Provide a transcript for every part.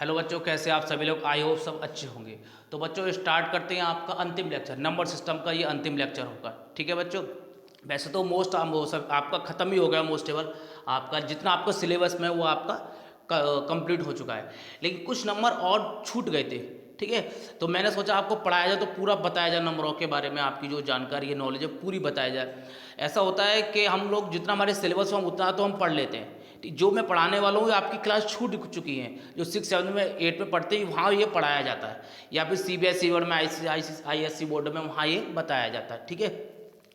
Hello बच्चों, कैसे आप सभी लोग? आई होप सब अच्छे होंगे। तो बच्चों स्टार्ट करते हैं आपका अंतिम लेक्चर, नंबर सिस्टम का ये अंतिम लेक्चर होगा। ठीक है बच्चों, वैसे तो मोस्ट वो सब आपका ख़त्म ही हो गया, मोस्ट एवर आपका जितना आपका सिलेबस में वो आपका कंप्लीट हो चुका है, लेकिन कुछ नंबर और छूट गए थे। ठीक है, तो मैंने सोचा आपको पढ़ाया जाए तो पूरा बताया जाए, नंबरों के बारे में आपकी जो जानकारी है, नॉलेज है, पूरी बताया जाए। ऐसा होता है कि हम लोग जितना हमारे सिलेबस में उतना तो हम पढ़ लेते हैं, जो मैं पढ़ाने वाला हूँ आपकी क्लास छूट चुकी है, जो 6, 7 में 8 में पढ़ते हैं वहाँ ये पढ़ाया जाता है, या फिर CBSE बोर्ड में ISC बोर्ड में वहाँ ये बताया जाता है। ठीक है,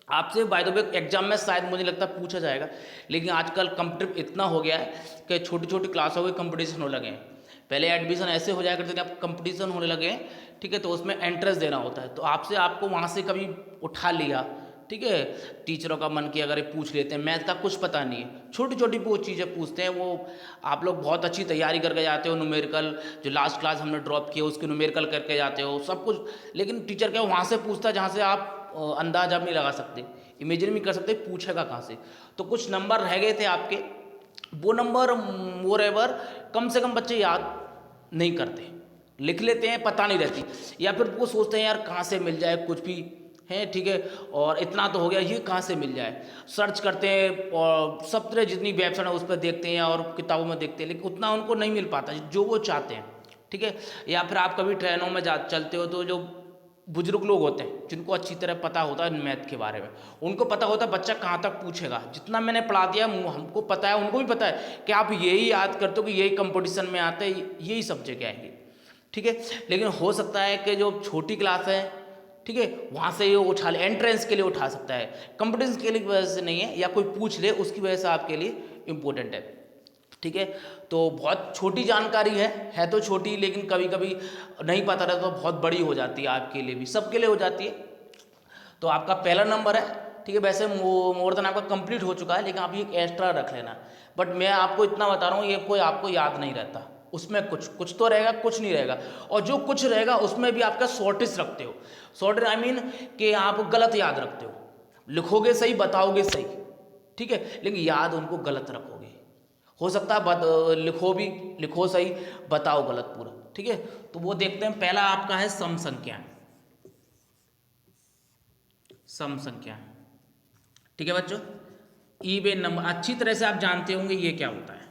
आपसे बाय द वे एग्जाम में शायद मुझे लगता है पूछा जाएगा, लेकिन आजकल कंप्यूटर इतना हो गया है कि छोटी छोटी क्लासों के कंपटीशन होने लगे हैं। पहले एडमिशन ऐसे हो जाया करते थे, अब कंपटीशन होने लगे हैं। ठीक है, तो उसमें एंट्रेंस देना होता है, तो आपको वहाँ से कभी उठा लिया। ठीक है, टीचरों का मन किया अगर ये पूछ लेते हैं, मैथ का कुछ पता नहीं है, छोटी छोटी वो चीज़ें पूछते हैं, वो आप लोग बहुत अच्छी तैयारी करके जाते हो, न्यूमेरिकल जो लास्ट क्लास हमने ड्रॉप किया उसके न्यूमेरिकल करके जाते हो सब कुछ, लेकिन टीचर क्या वहाँ से पूछता है जहाँ से आप अंदाजा नहीं लगा सकते, इमेजिन नहीं कर सकते पूछेगा कहाँ से। तो कुछ नंबर रह गए थे आपके, वो नंबर मोर एवर कम से कम बच्चे याद नहीं करते, लिख लेते हैं, पता नहीं रहती, या फिर वो सोचते हैं यार कहाँ से मिल जाए कुछ भी है। ठीक है, और इतना तो हो गया, ये कहाँ से मिल जाए, सर्च करते हैं और सब तरह जितनी वेबसाइट है उस पर देखते हैं और किताबों में देखते हैं, लेकिन उतना उनको नहीं मिल पाता जो वो चाहते हैं। ठीक है, या फिर आप कभी ट्रेनों में चलते हो तो जो बुजुर्ग लोग होते हैं जिनको अच्छी तरह पता होता है मैथ के बारे में, उनको पता होता है बच्चा कहाँ तक पूछेगा, जितना मैंने पढ़ा दिया हमको पता है, उनको भी पता है कि आप यही याद करते हो कि यही कंपटीशन में आते हैं, यही सब जगह आएंगे। ठीक है, लेकिन हो सकता है कि जो छोटी क्लास है, ठीक है, वहाँ से ये उठा ले, एंट्रेंस के लिए उठा सकता है, कंपटीशन के लिए वजह से नहीं है, या कोई पूछ ले उसकी वजह से आपके लिए इम्पोर्टेंट है। ठीक है, तो बहुत छोटी जानकारी है तो छोटी, लेकिन कभी कभी नहीं पता रहता तो बहुत बड़ी हो जाती है, आपके लिए भी सबके लिए हो जाती है। तो आपका पहला नंबर है। ठीक है, वैसे मोर देन आपका कंप्लीट हो चुका है, लेकिन आप ये एक्स्ट्रा रख लेना। बट मैं आपको इतना बता रहा हूँ, ये कोई आपको याद नहीं रहता, उसमें कुछ कुछ तो रहेगा, कुछ नहीं रहेगा, और जो कुछ रहेगा उसमें भी आपका शॉर्टेज रखते हो। शॉर्टेज आई मीन कि आप गलत याद रखते हो, लिखोगे सही, बताओगे सही, ठीक है, लेकिन याद उनको गलत रखोगे। हो सकता है लिखो सही, बताओ गलत पूरा। ठीक है, तो वो देखते हैं, पहला आपका है सम संख्या। सम संख्या, ठीक है बच्चों, इवन नंबर अच्छी तरह से आप जानते होंगे ये क्या होता है।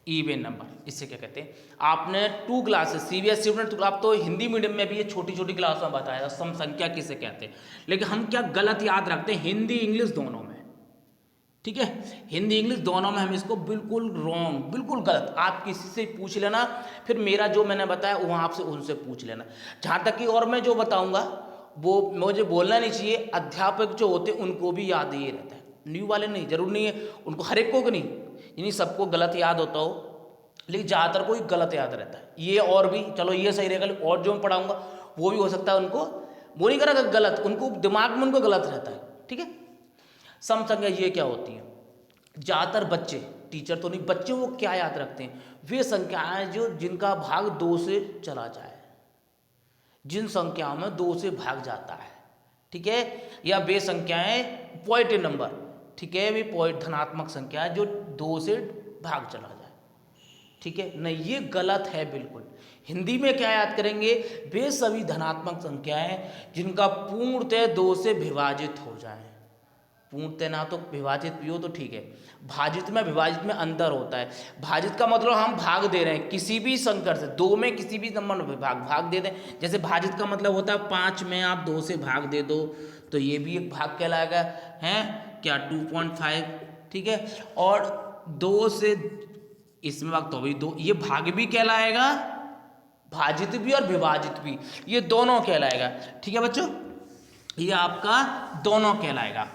इवन नंबर इससे क्या कहते हैं, आपने 2 क्लासेस CBSE स्टूडेंट, तो आप तो हिंदी मीडियम में भी ये छोटी छोटी क्लास में बताया सम संख्या किसे कहते हैं, लेकिन हम क्या गलत याद रखते हैं, हिंदी इंग्लिश दोनों में। ठीक है, हिंदी इंग्लिश दोनों में हम इसको बिल्कुल रॉन्ग, बिल्कुल गलत, आप किसी से पूछ लेना, फिर मेरा जो मैंने बताया वहाँ आपसे उनसे पूछ लेना। जहाँ तक कि और मैं जो बताऊँगा वो मुझे बोलना नहीं चाहिए, अध्यापक जो होते हैं उनको भी याद ये रहता है, न्यू वाले नहीं, जरूर नहीं है उनको, हर एक को नहीं, यानी सबको गलत याद होता हो, लेकिन ज़्यादातर को ही गलत याद रहता है। ये और भी चलो ये सही रहेगा, और जो मैं पढ़ाऊँगा वो भी हो सकता है उनको, वो नहीं करेगा गलत, उनको दिमाग में उनको गलत रहता है। ठीक है, सम संख्या ये क्या होती है, ज़्यादातर बच्चे, टीचर तो नहीं, बच्चे वो क्या याद रखते हैं, वे संख्याएं जो जिनका भाग 2 से चला जाए, जिन संख्याओं में 2 से भाग जाता है। ठीक है, या वे संख्याएं पॉजिटिव नंबर, ठीक है, वे धनात्मक संख्या जो 2 से भाग चला जाए। ठीक है, नहीं ये गलत है बिल्कुल। हिंदी में क्या याद करेंगे, वे सभी धनात्मक संख्याएं जिनका पूर्णतः 2 से विभाजित हो जाए। पूर्णतः ना तो विभाजित भी हो तो ठीक है, भाजित में विभाजित में अंतर होता है। भाजित का मतलब हम भाग दे रहे हैं किसी भी संख्या से, 2 में किसी भी नंबर में भाग दे दें, जैसे भाजित का मतलब होता है 5 में आप 2 से भाग दे दो, तो ये भी एक भाग कहलाएगा, है क्या 2.5। ठीक है, और 2 से इसमें भाग तो भी 2, ये भाग भी कहलाएगा, भाजित भी और विभाजित भी, ये दोनों कहलाएगा। ठीक है बच्चों, ये आपका दोनों कहलाएगा।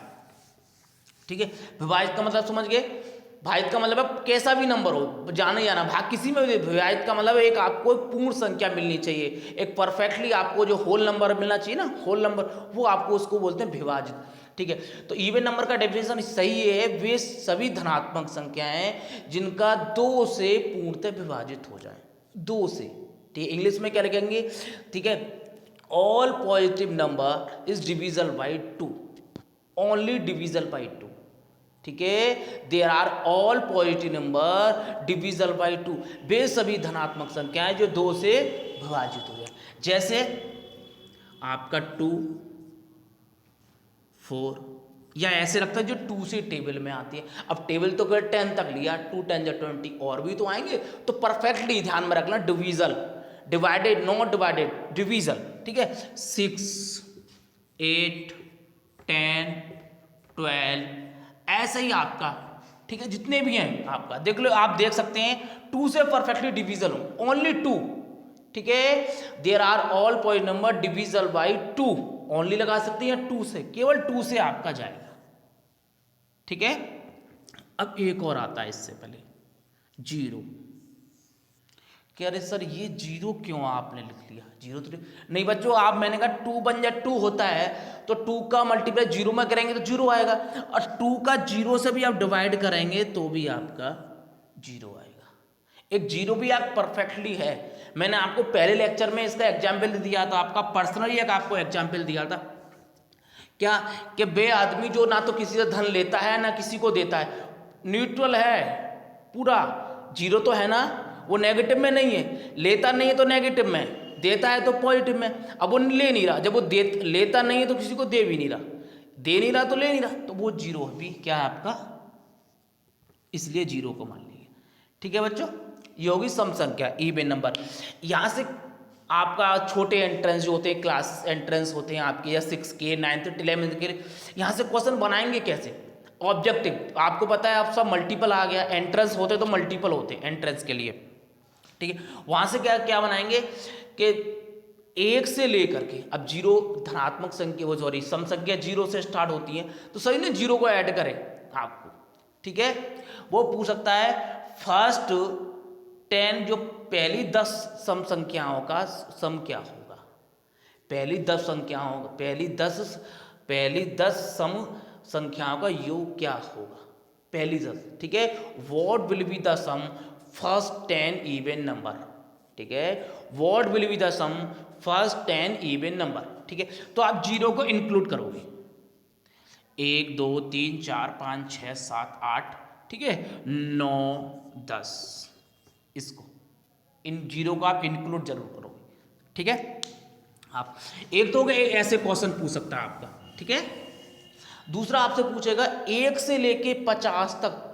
ठीक है, विभाजित का मतलब समझ गए, भाजित का मतलब है कैसा भी नंबर हो, जाना जाना भाग किसी में भी, विभाजित का मतलब एक आपको एक पूर्ण संख्या मिलनी चाहिए, एक परफेक्टली आपको जो होल नंबर मिलना चाहिए ना, होल नंबर, वो आपको उसको बोलते हैं विभाजित। ठीक है, तो इवन नंबर का डेफिनेशन सही है, वे सभी धनात्मक संख्याएं जिनका 2 से पूर्णतः विभाजित हो जाए, 2 से। ठीक है, इंग्लिश में क्या लिखेंगे, ठीक है, all positive number is divisible by 2, only divisible by 2। ठीक है। There are all positive number divisible by 2, वे सभी धनात्मक संख्याएं जो 2 से विभाजित हो जाए। जैसे आपका 2, 4, या ऐसे रखता है जो 2 से टेबल में आती है। अब टेबल तो अगर 10 तक लिया, 2 10 या 20 और भी तो आएंगे, तो परफेक्टली ध्यान में रखना डिवीजल, डिवाइडेड नॉट डिवाइडेड, डिवीजल, ठीक है। 6, 8, 10, 12 ऐसे ही आपका, ठीक है, जितने भी हैं आपका देख लो, आप देख सकते हैं 2 से परफेक्टली डिविजल हो, ओनली 2, ठीक है। There are all positive number divisible by 2, only लगा सकते हैं 2 से, केवल 2 से आपका जाएगा, ठीक है। अब एक और आता है इससे पहले, 0। कह रहे सर ये 0 क्यों आपने लिख लिया, 0 तो नहीं बच्चों, आप मैंने कहा 2 बन जा 2 होता है, तो 2 का मल्टीप्लाई 0 में करेंगे तो 0 आएगा, और 2 का 0 से भी आप डिवाइड करेंगे तो भी आपका 0 आएगा। एक 0 भी आप परफेक्टली है। मैंने आपको पहले लेक्चर में इसका एग्जाम्पल दिया था, आपका पर्सनली एक आपको एग्जाम्पल दिया था क्या, कि बे आदमी जो ना तो किसी से धन लेता है ना किसी को देता है, न्यूट्रल है पूरा, 0 तो है ना, वो नेगेटिव में नहीं है, लेता नहीं है तो नेगेटिव में, देता है तो पॉजिटिव में। अब वो ले नहीं रहा, जब वो लेता नहीं है तो किसी को दे भी नहीं रहा, दे नहीं रहा तो ले नहीं रहा, तो वो 0 भी क्या है आपका, इसलिए 0 को मान लीजिए, ठीक है बच्चों। ये होगी सम संख्या, इवन नंबर। यहाँ से आपका छोटे एंट्रेंस जो होते हैं, क्लास एंट्रेंस होते हैं आपके, या 6 के 9th 11th के, यहाँ से क्वेश्चन बनाएंगे कैसे, ऑब्जेक्टिव आपको पता है, आप सब मल्टीपल आ गया, एंट्रेंस होते तो मल्टीपल होते एंट्रेंस के लिए, ठीक है। वहाँ से क्या क्या बनाएंगे कि 1 से लेकर के, अब 0 धनात्मक संख्या, वो सॉरी सम संख्या 0 से स्टार्ट होती है, तो सही ने 0 को ऐड करें आपको, ठीक है। वो पूछ सकता है फर्स्ट 10 जो पहली 10 सम संख्याओं का सम क्या होगा, पहली 10 संख्याओं, पहली 10 सम संख्याओं का योग क्या होगा, पहली 10, ठीक है। What will be the sum first 10 even number, ठीक है। What will be the sum first 10 even number, ठीक है। तो आप 0 को इंक्लूड करोगे, 1 2 3 4 5 6 7 8, ठीक है, 9 10, इसको इन 0 को आप इंक्लूड जरूर करोगे, ठीक है। आप एक तो ऐसे क्वेश्चन पूछ सकता है आपका, ठीक है। दूसरा आपसे पूछेगा 1 से लेके 50 तक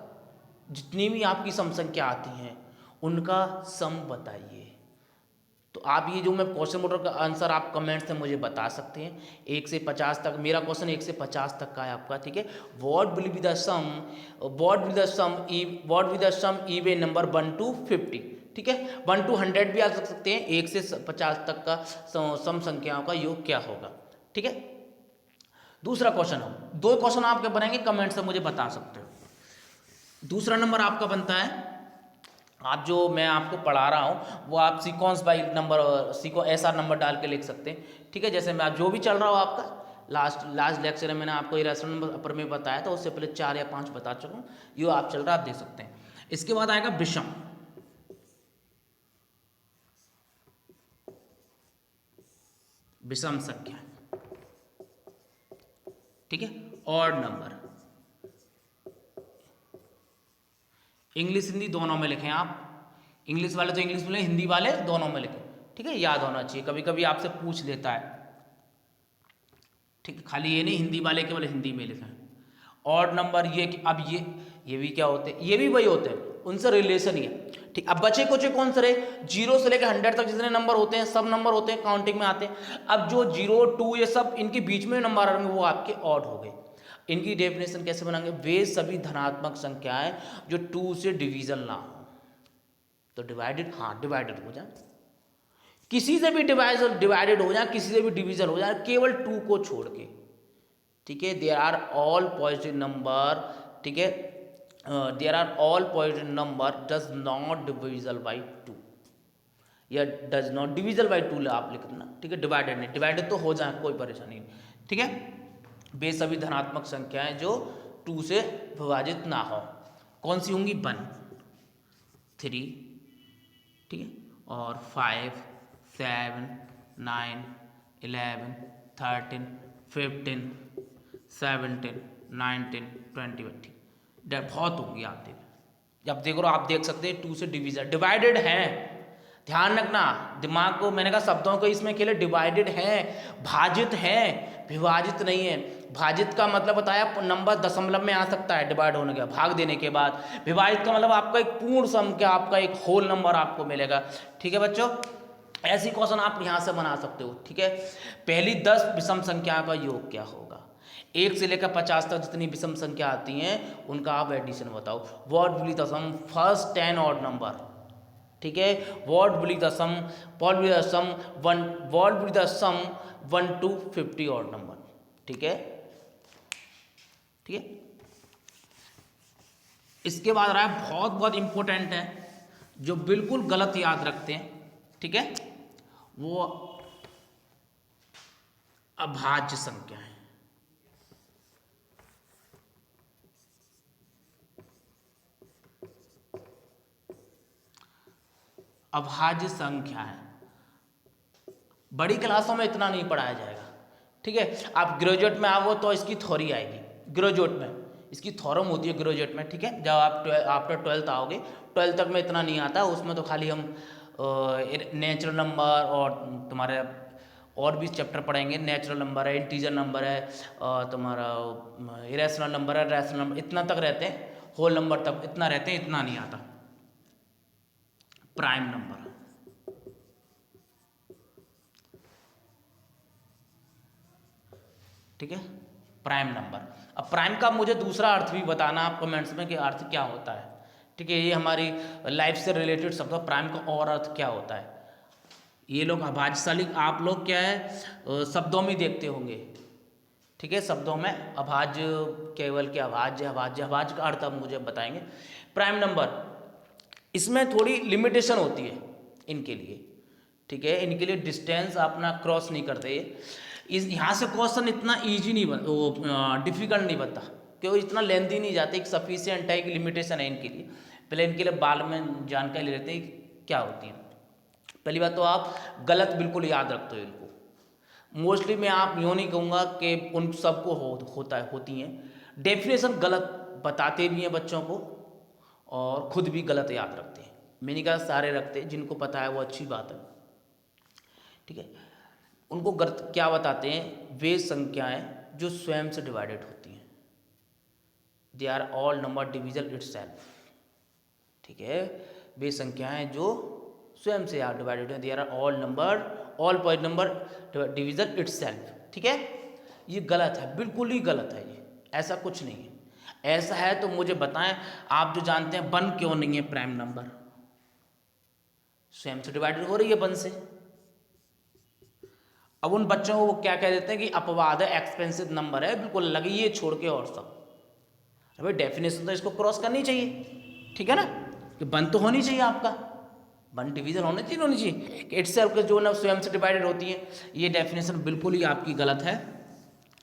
जितनी भी आपकी सम संख्या आती हैं उनका सम बताइए। तो आप ये जो मैं क्वेश्चन बोल रहा हूँ का आंसर आप कमेंट्स में मुझे बता सकते हैं। 1 से 50 तक, मेरा क्वेश्चन 1 से 50 तक का है आपका, ठीक है। What will be the sum, what will the sum even number 1 to 50, ठीक है। 1 to 100 भी आ सकते हैं, 1 से 50 तक का सम संख्याओं का योग क्या होगा, ठीक है। दूसरा क्वेश्चन हो, 2 क्वेश्चन आपके बनेंगे, कमेंट से मुझे बता सकते हो। दूसरा नंबर आपका बनता है, आप जो मैं आपको पढ़ा रहा हूँ वो आप sequence by number, SR number डाल के लिख सकते हैं, ठीक है। जैसे मैं जो भी चल रहा हूँ आपका लास्ट लेक्चर में मैंने आपको ये रेफरेंस नंबर अपर में बताया था, उससे पहले 4 या 5 बता चुका हूँ, ये आप चल रहा है आप देख सकते हैं। इसके बाद आएगा विषम, विषम संख्या, ठीक है। ऑड नंबर, इंग्लिश हिंदी दोनों में लिखें आप, इंग्लिश वाले तो इंग्लिश में लिखें, हिंदी वाले दोनों में लिखें, ठीक है। याद होना चाहिए, कभी कभी आपसे पूछ लेता है, ठीक है। खाली ये नहीं हिंदी वाले केवल हिंदी में लिखें। ऑड नंबर ये कि अब ये भी क्या होते हैं, ये भी वही होते हैं, उनसे रिलेशन ही है, ठीक। अब बचे कुछ कौन से रहे, 0 से लेकर 100 तक जितने नंबर होते हैं सब नंबर होते हैं काउंटिंग में आते हैं। अब जो 0 2 ये सब इनके बीच में नंबर आएंगे वो आपके ऑड हो गए। इनकी डेफिनेशन कैसे बनाएंगे, वे सभी धनात्मक संख्याएं जो 2 से डिवीजन ना हो, तो डिवाइडेड, हाँ डिवाइडेड हो जाए, किसी से भी डिवाइडेड हो जाए, किसी से भी डिवीजन हो जाए, केवल 2 को छोड़ के, ठीक है। There are all positive number, ठीक है, there are all positive number does not divisible by 2, या डज नॉट डिविजल बाई 2 आप लिख देना, ठीक है। डिवाइडेड नहीं, डिवाइडेड तो हो जाए कोई परेशानी नहीं, ठीक है। वे सभी धनात्मक संख्याएं जो 2 से विभाजित ना हो, कौन सी होंगी, 1 3, ठीक है, और 5 7 9 11 13 15 17 19 20 20, बहुत होंगी आप देख, जब देख रहे हो आप देख सकते हैं 2 से डिवीजन डिवाइडेड हैं, ध्यान रखना दिमाग को, मैंने कहा शब्दों को इसमें खेले, डिवाइडेड हैं, भाजित हैं, विभाजित नहीं है। भाजित का मतलब बताया नंबर दशमलव में आ सकता है डिवाइड होने के बाद, भाग देने के बाद। विभाजित का मतलब आपका एक पूर्ण संख्या, आपका एक होल नंबर आपको मिलेगा। ठीक है बच्चों, ऐसी क्वेश्चन आप यहाँ से बना सकते हो। ठीक है, पहली 10 विषम संख्या का योग क्या होगा, 1 से लेकर 50 तक जितनी विषम संख्या आती हैं उनका आप एडिशन बताओ। What will the sum first 10 odd number. ठीक है, what will the sum, what will the sum 1, what will the sum 1 to 50 odd number. ठीक है, ठीक है। इसके बाद रहा है बहुत बहुत इंपॉर्टेंट है, जो बिल्कुल गलत याद रखते हैं। ठीक है, वो अभाज्य संख्या है। अभाज्य संख्या है, बड़ी क्लासों में इतना नहीं पढ़ाया जाएगा। ठीक है, आप ग्रेजुएट में आओ तो इसकी थ्योरी आएगी, ग्रेजुएट में इसकी थ्योरम होती है ग्रेजुएट में। ठीक है, जब आप आफ्टर 12th आओगे, 12th तक में इतना नहीं आता, उसमें तो खाली हम नेचुरल नंबर और तुम्हारे और भी चैप्टर पढ़ेंगे। नेचुरल नंबर है, इंटीजर नंबर है, तुम्हारा इरेशनल नंबर है, रैशनल नंबर, इतना तक रहते हैं, होल नंबर तक इतना रहते हैं, इतना नहीं आता। प्राइम नंबर, ठीक है, प्राइम नंबर। अब प्राइम का मुझे दूसरा अर्थ भी बताना आप कमेंट्स में कि अर्थ क्या होता है। ठीक है, ये हमारी लाइफ से रिलेटेड शब्द है। प्राइम का और अर्थ क्या होता है, ये लोग अभाज्यशाली, आप लोग क्या है शब्दों में देखते होंगे। ठीक है, शब्दों में अभाज्य, केवल के अभाज्य, अभाज्य, अभाज्य का अर्थ अब मुझे बताएंगे। प्राइम नंबर, इसमें थोड़ी लिमिटेशन होती है इनके लिए। ठीक है, इनके लिए डिस्टेंस अपना क्रॉस नहीं करते। इस यहाँ से क्वेश्चन इतना ईजी नहीं बन, वो डिफिकल्ट नहीं बनता, क्योंकि इतना लेंथी नहीं जाते। एक सफिशिएंट है, एक लिमिटेशन है इनके लिए। पहले इनके लिए बाद में जानकारी ले लेते हैं क्या होती है। पहली बात तो आप गलत बिल्कुल याद रखते हो इनको। मोस्टली मैं आप यूँ नहीं कहूँगा कि उन सबको होती हैं, डेफिनेशन गलत बताते भी हैं बच्चों को और खुद भी गलत याद रखते हैं। मैंने कहा सारे रखते हैं, जिनको पता है वो अच्छी बात है। ठीक है, उनको गलत क्या बताते हैं, वे संख्याएं जो स्वयं से डिवाइडेड होती हैं, they are all number divisible itself. ठीक है, वे संख्याएं जो स्वयं से डिवाइडेड हैं, they are all number, all point number divisible itself. ठीक है, ये गलत है, बिल्कुल ही गलत है, ये ऐसा कुछ नहीं है। ऐसा है तो मुझे बताएं, आप जो जानते हैं 1 क्यों नहीं है प्राइम नंबर, स्वयं से डिवाइडेड हो रही है 1 से। अब उन बच्चों को वो क्या कह देते हैं कि अपवाद है, एक्सपेंसिव नंबर है, बिल्कुल अलग, ये छोड़ के और सब। अरे डेफिनेशन तो इसको क्रॉस करनी चाहिए। ठीक है ना, कि 1 तो होनी चाहिए आपका, 1 डिवीजन होनी चाहिए कि इटसेल्फ के जो ना स्वयं से डिवाइडेड होती है। ये डेफिनेशन बिल्कुल ही आपकी गलत है।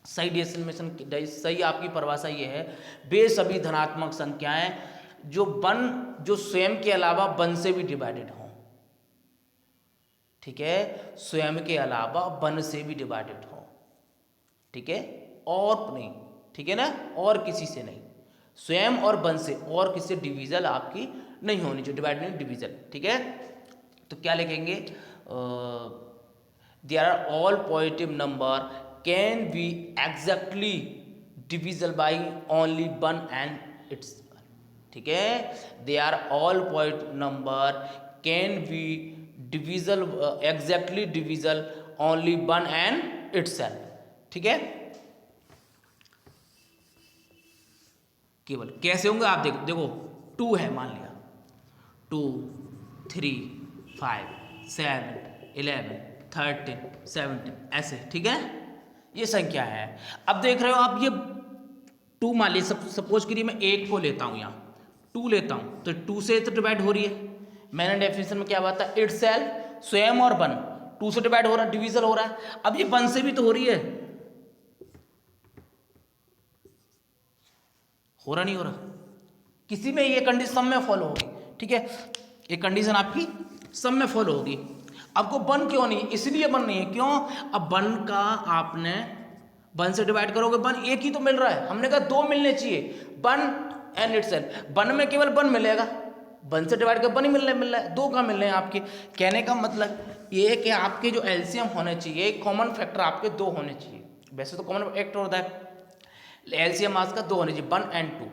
सही डेफिनेशन, सही आपकी परिभाषा ये है, वे सभी धनात्मक संख्याएं जो 1, जो स्वयं के अलावा 1 से भी डिवाइडेड हों। ठीक है, स्वयं के अलावा 1 से भी डिवाइडेड हो। ठीक है, और नहीं, ठीक है ना, और किसी से नहीं, स्वयं और 1 से, और किसी से डिवीजल आपकी नहीं होनी चाहिए, डिवाइड नहीं, डिवीजल। ठीक है, तो क्या लिखेंगे, there are all positive number can be exactly divisible by only 1 and its. ठीक है, they are all positive number can be divisible, exactly divisible only 1 and itself. ठीक है, केवल कैसे होंगे आप देखो 2 है, मान लिया 2, 3, 5, 7, 11, 13, 17 ऐसे। ठीक है, ये संख्या है। अब देख रहे हो आप, ये 2 मान लीजिए, सपोज करिए मैं 8 को लेता हूँ, यहाँ 2 लेता हूँ, तो 2 से तो डिवाइड हो रही है। मैंने डेफिनेशन में क्या बात है, इटसेल्फ, स्वयं और 1, 2 से डिवाइड हो रहा है, डिवीजल हो रहा है। अब ये 1 से भी तो हो रही है, हो रहा नहीं हो रहा, किसी में ये कंडीशन सब में फॉलो होगी। ठीक है, ये कंडीशन आपकी सब में फॉलो होगी। आपको 1 क्यों नहीं, इसलिए 1 नहीं है, क्यों, अब 1 का आपने 1 से डिवाइड करोगे 1 एक ही तो मिल रहा है, हमने कहा 2 मिलने चाहिए, 1 एंड इटसेल्फ। वन में केवल वन मिलेगा, वन से डिवाइड कर वन ही मिल रहा है, दो कहाँ मिल रहे हैं आपके। कहने का मतलब ये है कि आपके जो एलसीएम होने चाहिए, कॉमन फैक्टर आपके दो होने चाहिए। वैसे तो कॉमन फैक्टर होता है एलसीएम मास का दो होने चाहिए, 1 और 2।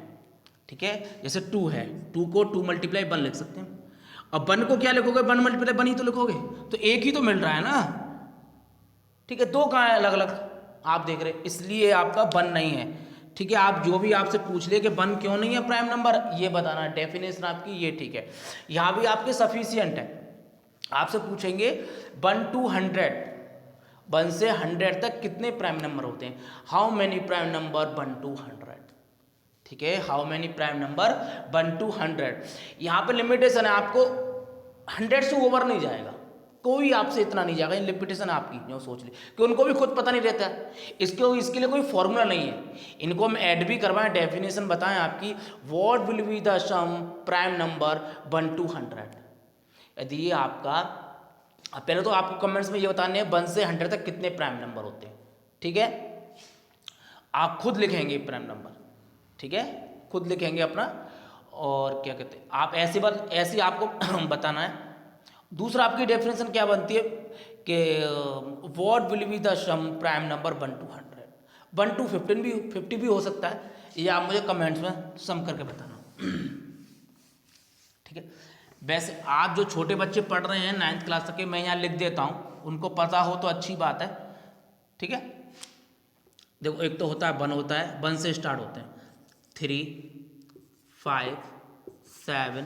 ठीक है, जैसे 2 है, 2 को 2 मल्टीप्लाई 1 लिख सकते हैं। अब 1 को क्या लिखोगे, 1 मल्टीप्लाई 1 ही तो लिखोगे, तो एक ही तो मिल रहा है ना। ठीक है, दो कहाँ है अलग अलग आप देख रहे हैं, इसलिए आपका 1 नहीं है। ठीक है, आप जो भी आपसे पूछ ले कि 1 क्यों नहीं है प्राइम नंबर, ये बताना है, डेफिनेशन आपकी ये। ठीक है, यहाँ भी आपके सफिशियंट है, आपसे पूछेंगे 1 to 100, 1 से 100 तक कितने प्राइम नंबर होते हैं, how many prime number 1 to 100। ठीक है, how many prime number 1 to 100। यहाँ पे लिमिटेशन है, आपको 100 से ओवर नहीं जाएगा, कोई आपसे इतना नहीं जाएगा, लिमिटेशन आपकी जो सोच ली, कि उनको भी खुद पता नहीं रहता है, इसके लिए कोई फॉर्मूला नहीं है। इनको हम ऐड भी करवाएं, डेफिनेशन बताएं आपकी, what will be the sum prime number 1 to 100। यदि ये आपका, पहले तो आपको कमेंट्स में ये बताने हैं 1 से 100 तक कितने प्राइम नंबर होते हैं। ठीक है, आप खुद लिखेंगे प्राइम नंबर, ठीक है, खुद लिखेंगे अपना, और क्या कहते हैं आप ऐसी बात ऐसी आपको बताना है। दूसरा आपकी डेफिनेशन क्या बनती है कि what will be the sum prime number 1 to 100, 1 to 50 भी हो सकता है, ये आप मुझे कमेंट्स में सम करके बताना। ठीक है, वैसे आप जो छोटे बच्चे पढ़ रहे हैं 9th क्लास तक के, मैं यहाँ लिख देता हूँ, उनको पता हो तो अच्छी बात है। ठीक है, देखो एक तो होता है 1 होता है, 1 से स्टार्ट होते हैं, 3, 5, 7,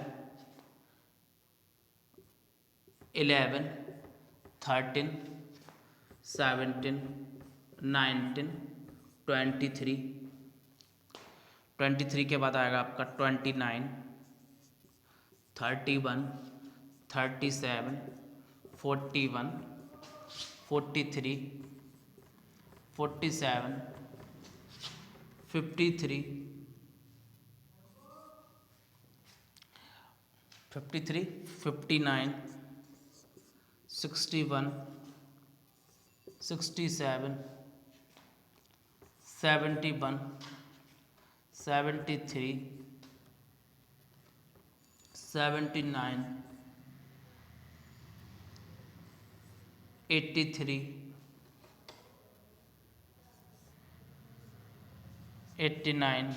11, 13, 17, 19, 23, 23 के बाद आएगा आपका 29, 31, 37, 41, 43, 47, 53, 59, 61, 67, 71, 73, 79, 83, 89,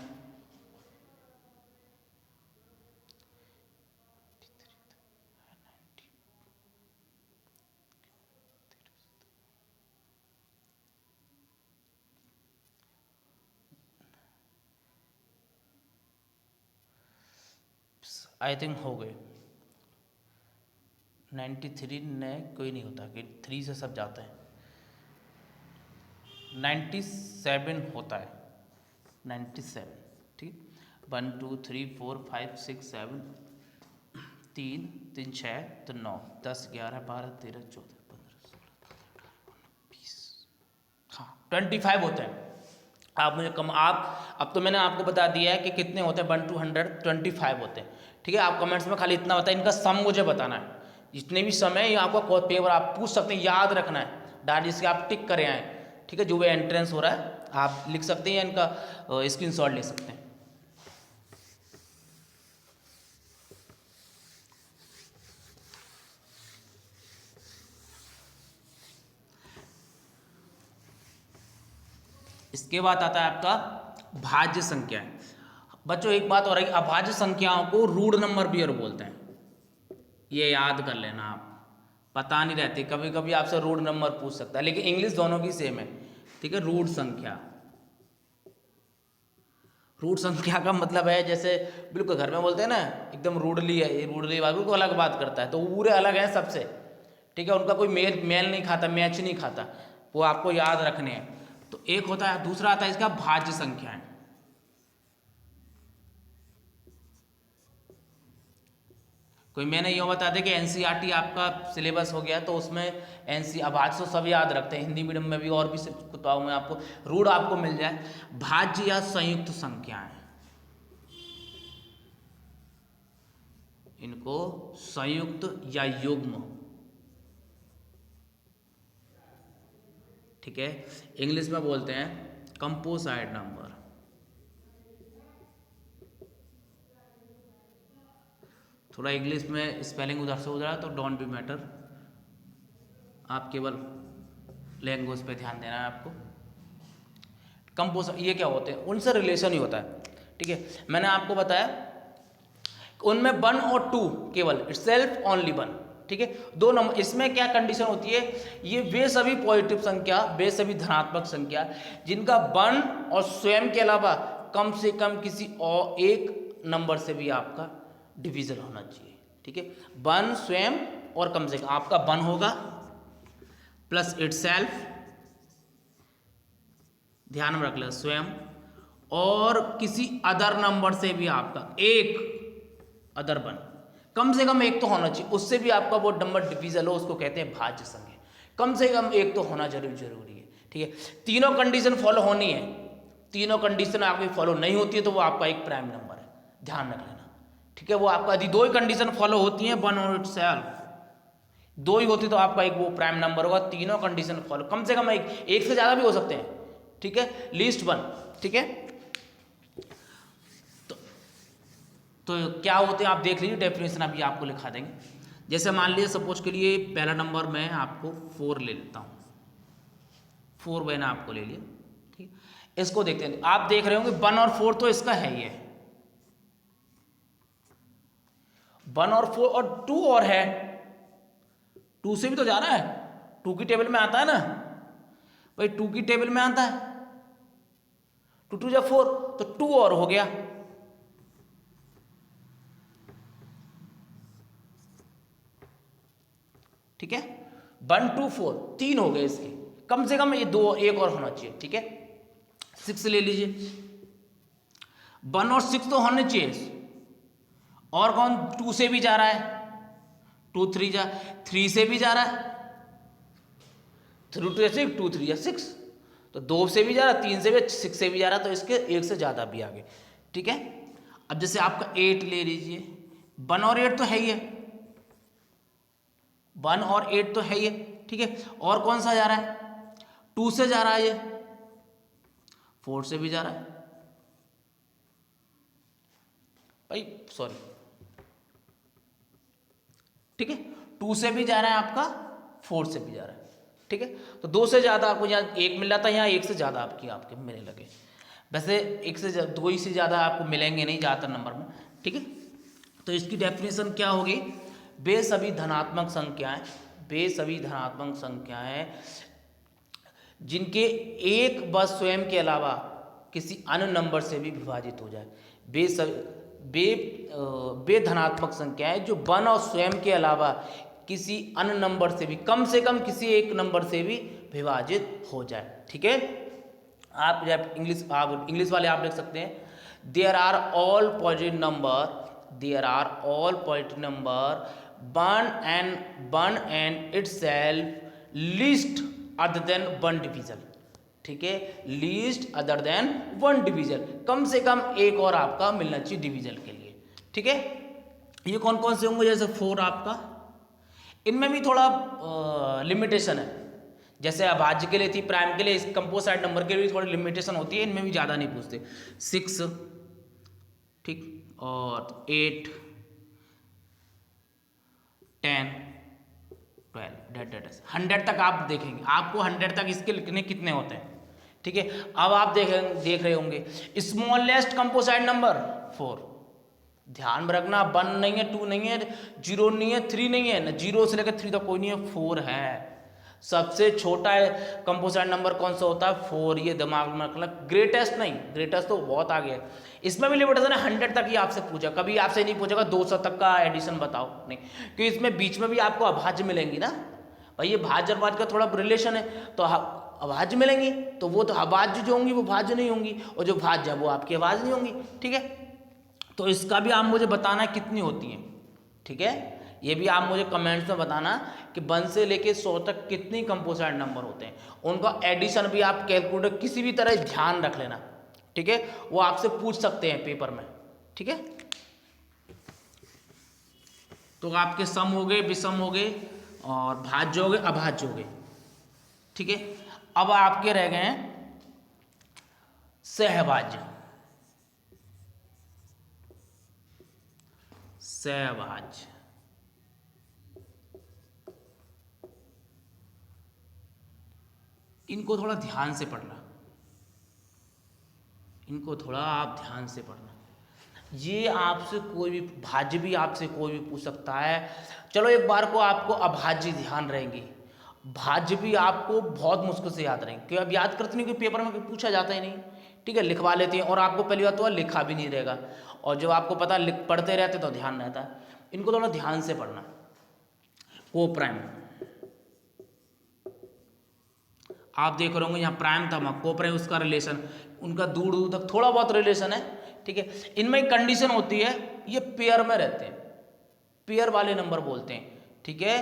आई थिंक हो गए। 93 ने कोई नहीं होता कि 3 से सब जाते हैं, 97 होता है, 97। ठीक, 1 2 3 4 5 6 7, 3 3 6 तो 9 10 11 12 13 14 15 16 20, हाँ 25 होते हैं। आप मुझे कम आप अब तो मैंने आपको बता दिया है कि कितने होते हैं, 1 to 100 25 होते हैं। ठीक है, आप कमेंट्स में खाली इतना बताएं, इनका सम मुझे बताना है। जितने भी समय आपको पेपर आप पूछ सकते हैं, याद रखना है, डायरेक्ट जिसके आप टिक करे आए। ठीक है, जो भी एंट्रेंस हो रहा है आप लिख सकते हैं या इनका स्क्रीनशॉट ले सकते हैं। इसके बाद आता है आपका भाज्य संख्याएं। बच्चों एक बात और है, अभाज्य संख्याओं को रूट नंबर भी और बोलते हैं, ये याद कर लेना आप, पता नहीं रहती, कभी कभी आपसे रूट नंबर पूछ सकता है, लेकिन इंग्लिश दोनों की सेम है। ठीक है, रूट संख्या, रूट संख्या का मतलब है जैसे बिल्कुल घर में बोलते हैं ना एकदम रूडली है, ये रूडली वाले को अलग बात करता है, तो वो पूरे अलग हैं सबसे। ठीक है, उनका कोई मेल नहीं खाता, मैच नहीं खाता, वो आपको याद रखने हैं। तो एक होता है, दूसरा आता है इसका भाज्य संख्याएं। कोई मैंने ये बता दें कि एनसीईआरटी आपका सिलेबस हो गया, तो उसमें भाज्य तो सब याद रखते हैं, हिंदी मीडियम में भी और भी किताबों में आपको रूट आपको मिल जाए। भाज्य या संयुक्त संख्याएं, इनको संयुक्त या युग्म, ठीक है, इंग्लिश में बोलते हैं कंपोजिट नंबर। थोड़ा इंग्लिश में स्पेलिंग उधर से उधर है तो डोंट बी मैटर, आप केवल लैंग्वेज पे ध्यान देना है आपको। कंपोज ये क्या होते हैं, उनसे रिलेशन ही होता है, ठीक है। मैंने आपको बताया उनमें 1 और 2 केवल इटसेल्फ ओनली 1, ठीक है। 2 नंबर, इसमें क्या कंडीशन होती है, ये वे सभी पॉजिटिव संख्या, वे सभी धनात्मक संख्या जिनका 1 और स्वयं के अलावा कम से कम किसी और एक नंबर से भी आपका डिवीजन होना चाहिए, ठीक है। 1 स्वयं और कम से कम आपका 1 होगा प्लस इटसेल्फ, ध्यान में रख लें, स्वयं और किसी अदर नंबर से भी आपका एक अदर 1, कम से कम एक तो होना चाहिए, उससे भी आपका वो नंबर डिवीजन हो, उसको कहते हैं भाज्य संख्या। कम से कम एक तो होना जरूरी है, ठीक है। तीनों कंडीशन फॉलो होनी है, तीनों कंडीशन आपकी फॉलो नहीं होती है तो वो आपका एक प्राइम नंबर है, ध्यान रख लेना, ठीक है। वो आपका यदि 2 ही कंडीशन फॉलो होती हैं, 1 और इटसेल्फ, 2 ही होती तो आपका एक वो प्राइम नंबर होगा। तीनों कंडीशन फॉलो, कम से कम एक से ज्यादा भी हो सकते हैं, ठीक है, लीस्ट 1, ठीक है। तो क्या होते हैं आप देख लीजिए, डेफिनेशन अभी आपको लिखा देंगे। जैसे मान लीजिए सपोज के लिए पहला नंबर मैं आपको 4 ले लेता हूँ, 4 मैंने आपको ले लिया, ठीक है। इसको देखते हैं, आप देख रहे होंगे 1 और 4 तो इसका है ही है, 1 और 4 और 2 और है, 2 से भी तो जा रहा है, 2 की टेबल में आता है ना भाई, 2 की टेबल में आता है, 2 2 जा 4 तो 2 और हो गया, ठीक है। 1 2 4 3 हो गए इसके, कम से कम ये 2 एक और होना चाहिए, ठीक है। 6 ले लीजिए, 1 और 6 तो होने चाहिए, और कौन 2 से भी जा रहा है, 2 3 जा, 3 से भी जा रहा है, 3 2 6 2 3 6, तो 2 से भी जा रहा है, 3 से भी, 6 से भी जा रहा है, तो इसके एक से ज्यादा भी आगे, ठीक है। अब जैसे आपका 8 ले लीजिए, 1 और 8 तो है ही है, 1 और 8 तो है ही है, ठीक है। और कौन सा जा रहा है, 2 से जा रहा है, ये 4 से भी जा रहा है भाई, सॉरी, ठीक है, 2 से भी जा रहा है आपका, 4 से भी जा रहा है, ठीक है। तो 2 से ज्यादा आपको यहाँ एक मिल रहा था, यहाँ 1 से ज्यादा आपके मिलने लगे। वैसे 1 से 2 ही से ज्यादा आपको मिलेंगे नहीं ज्यादातर नंबर में, ठीक है। तो इसकी डेफिनेशन क्या होगी, वे सभी धनात्मक संख्याएं, वे सभी धनात्मक संख्याएं जिनके एक व स्वयं के अलावा किसी अन्य नंबर से भी विभाजित हो जाए, वे धनात्मक संख्याएं जो 1 और स्वयं के अलावा किसी अन्य नंबर से कम किसी एक नंबर से भी विभाजित हो जाए, ठीक है। आप इंग्लिश वाले आप लिख सकते हैं, there are all positive number, there are all positive number 1 and itself least other than 1 division, ठीक है, लीस्ट अदर देन 1 डिवीजन, कम से कम एक और आपका मिलना चाहिए डिवीजन के लिए, ठीक है। ये कौन कौन से होंगे, जैसे 4 आपका, इनमें भी थोड़ा लिमिटेशन है, जैसे अभाज्य के लिए थी, प्राइम के लिए, इस कंपोजिट नंबर के लिए थोड़ी लिमिटेशन होती है, इनमें भी ज़्यादा नहीं पूछते, 6, ठीक, और 8 10 12 100 तक आप देखेंगे, आपको 100 तक इसके लिखने कितने होते हैं, ठीक है। अब आप देख रहे होंगे स्मॉलेस्ट कंपोजिट नंबर 4, ध्यान में रखना, 1 नहीं है, 2 नहीं है, 0 नहीं है, 3 नहीं है ना, 0 से लेकर 3 तक कोई नहीं है, 4 है। सबसे छोटा कंपोजिट नंबर कौन सा होता है, 4, ये दिमाग में रखना, ग्रेटेस्ट नहीं, ग्रेटेस्ट तो बहुत आगे है, इसमें भी लिमिटेशन है, 100 तक ही आपसे पूछा, कभी आपसे नहीं पूछेगा 200 तक का एडिशन बताओ, नहीं, क्योंकि इसमें बीच में भी आपको अभाज्य मिलेंगी ना भाई, ये भाज्य और भाज्य का थोड़ा रिलेशन है, तो अभाज्य मिलेंगी, तो वो तो अभाज्य जो होंगी वो भाज्य नहीं होंगी, और जो भाज्य है वो आपकी अभाज्य नहीं होंगी, ठीक है। तो इसका भी आप मुझे बताना कितनी होती हैं, ठीक है, ये भी आप मुझे कमेंट्स में बताना कि 1 से लेके 100 तक कितनी कंपोजिट नंबर होते हैं, उनका एडिशन भी आप कैलकुलेटर किसी भी तरह ध्यान रख लेना, ठीक है, वो आपसे पूछ सकते हैं पेपर में, ठीक है। तो आपके सम हो गए, विषम हो गए, और भाज्य हो गए, अभाज्य हो गए, ठीक है। अब आपके रह गए हैं सहभाज्य, सहवाज। इनको थोड़ा ध्यान से पढ़ना, इनको थोड़ा आप ध्यान से पढ़ना। ये आपसे कोई भी भाज्य भी आपसे कोई भी पूछ सकता है। चलो एक बार को आपको अभाज्य ध्यान रहेंगे, भाज्य भी आपको बहुत मुश्किल से याद रहेंगे, क्योंकि अब याद करते नहीं, क्योंकि पेपर में पूछा जाता ही नहीं। ठीक है, लिखवा लेते हैं और आपको पहली बात तो लिखा भी नहीं रहेगा, और जब आपको पता पढ़ते रहते तो ध्यान रहता है। इनको थोड़ा ध्यान से पढ़ना। को प्राइम, आप देख रहे होंगे यहाँ प्राइम था, को प्राइम उसका रिलेशन, उनका दूर दूर तक थोड़ा बहुत रिलेशन है। ठीक है, इनमें एक कंडीशन होती है, ये पेयर में रहते हैं, पेयर वाले नंबर बोलते हैं। ठीक है,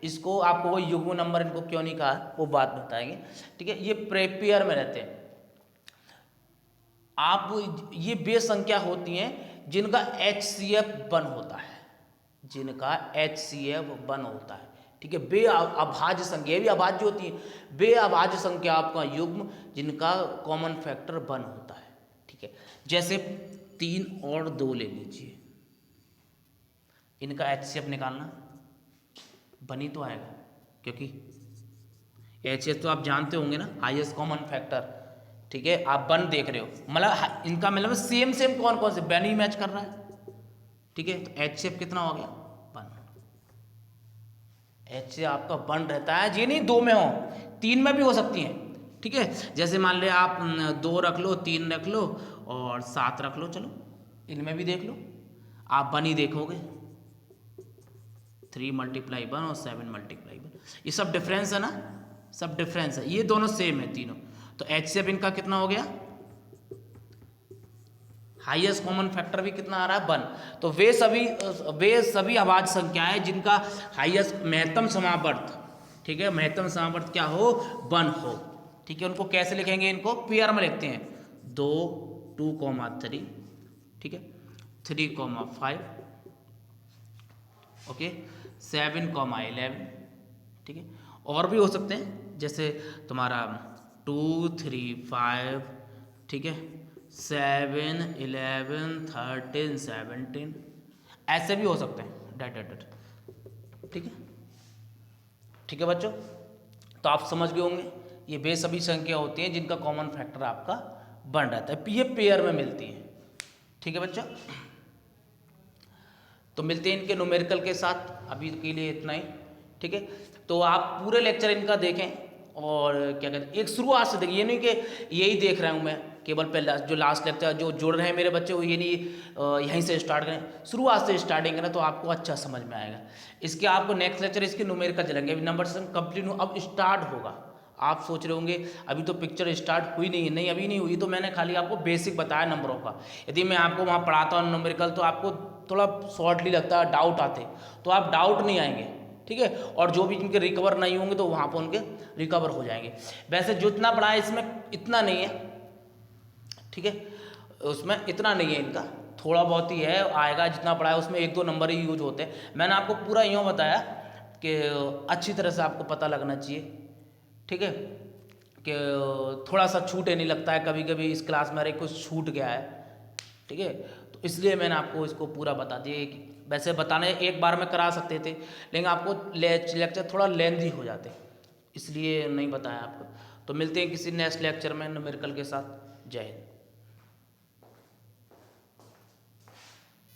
इसको आपको वो युग्म नंबर इनको क्यों नहीं कहा वो बात बताएंगे। ठीक है, ये पेयर में रहते हैं। आप ये बेस संख्या होती हैं जिनका HCF 1 होता है, जिनका HCF 1 होता है। ठीक है, बे अभाज्य संख्या भी अभाज्य होती है, बे अभाज्य संख्या आपका युग्म जिनका कॉमन फैक्टर 1 होता है। ठीक है, जैसे 3 और 2 ले लीजिए, इनका HCF निकालना, बनी तो आएगा, क्योंकि HCF तो आप जानते होंगे ना, हाईएस्ट कॉमन फैक्टर। ठीक है, आप 1 देख रहे हो, मतलब इनका मतलब सेम कौन कौन से बन ही मैच कर रहा है। ठीक है, तो HCF कितना हो गया 1। HCF आपका 1 रहता है, ये नहीं 2 में हो, 3 में भी हो सकती है। ठीक है, जैसे मान ले आप 2 रख लो, 3 रख लो और 7 रख लो, चलो इनमें भी देख लो, आप 1 ही देखोगे। 3 × 1 और 7 × 1, ये सब डिफरेंस है ना, सब डिफरेंस है, ये दोनों सेम है तीनों। तो HCF इनका कितना हो गया, हाईएस्ट कॉमन फैक्टर भी कितना आ रहा है 1। तो वे सभी अभाज्य संख्याएं जिनका हाईएस्ट महत्तम समावर्त, ठीक है, महत्तम समावर्त क्या हो 1 हो। ठीक है, उनको कैसे लिखेंगे, इनको पेयर में लिखते हैं, 2 2,3, ठीक है, 3,5, ओके, 7,11, ठीक है। और भी हो सकते हैं, जैसे तुम्हारा 2 3 5, ठीक है, 7 11 13 17, ऐसे भी हो सकते हैं डट। ठीक है, ठीक है बच्चों, तो आप समझ गए होंगे ये वे सभी संख्या होती हैं जिनका कॉमन फैक्टर आपका 1 रहता है, ये पेयर में मिलती है। ठीक है बच्चों, तो मिलते हैं इनके न्यूमेरिकल के साथ, अभी के लिए इतना ही। ठीक है, तो आप पूरे लेक्चर इनका देखें, और क्या कहते हैं, एक शुरुआत से देखें, ये नहीं कि यही देख रहा हूँ मैं केवल पहला जो लास्ट लेक्चर जो जुड़ रहे हैं मेरे बच्चे, वो ये नहीं यहीं से स्टार्ट करें, शुरुआत से स्टार्टिंग करें तो आपको अच्छा समझ में आएगा। इसके आपको नेक्स्ट लेक्चर इसके न्यूमेरिकल चलेंगे, अभी नंबर सिस्टम कंप्लीट अब स्टार्ट होगा। आप सोच रहे होंगे अभी तो पिक्चर स्टार्ट हुई नहीं है, नहीं अभी नहीं हुई, तो मैंने खाली आपको बेसिक बताया नंबरों का। यदि मैं आपको वहाँ पढ़ाता हूँ न्यूमेरिकल तो आपको थोड़ा शॉर्टली लगता है, डाउट आते, तो आप डाउट नहीं आएंगे। ठीक है, और जो भी जिनके रिकवर नहीं होंगे तो वहाँ पर उनके रिकवर हो जाएंगे। वैसे जितना पढ़ा है इसमें इतना नहीं है, ठीक है, उसमें इतना नहीं है, इनका थोड़ा बहुत ही है, आएगा जितना पढ़ा है उसमें 1-2 नंबर ही यूज होते हैं। मैंने आपको पूरा यूँ बताया कि अच्छी तरह से आपको पता लगना चाहिए। ठीक है, कि थोड़ा सा छूटे नहीं लगता है, कभी कभी इस क्लास में अरे कुछ छूट गया है। ठीक है, तो इसलिए मैंने आपको इसको पूरा बता दिया। वैसे बताने एक बार में करा सकते थे, लेकिन आपको लेक्चर थोड़ा लेंथी हो जाते, इसलिए नहीं बताया आपको। तो मिलते हैं किसी नेक्स्ट लेक्चर में न्यूमेरिकल के साथ। जय हिंद।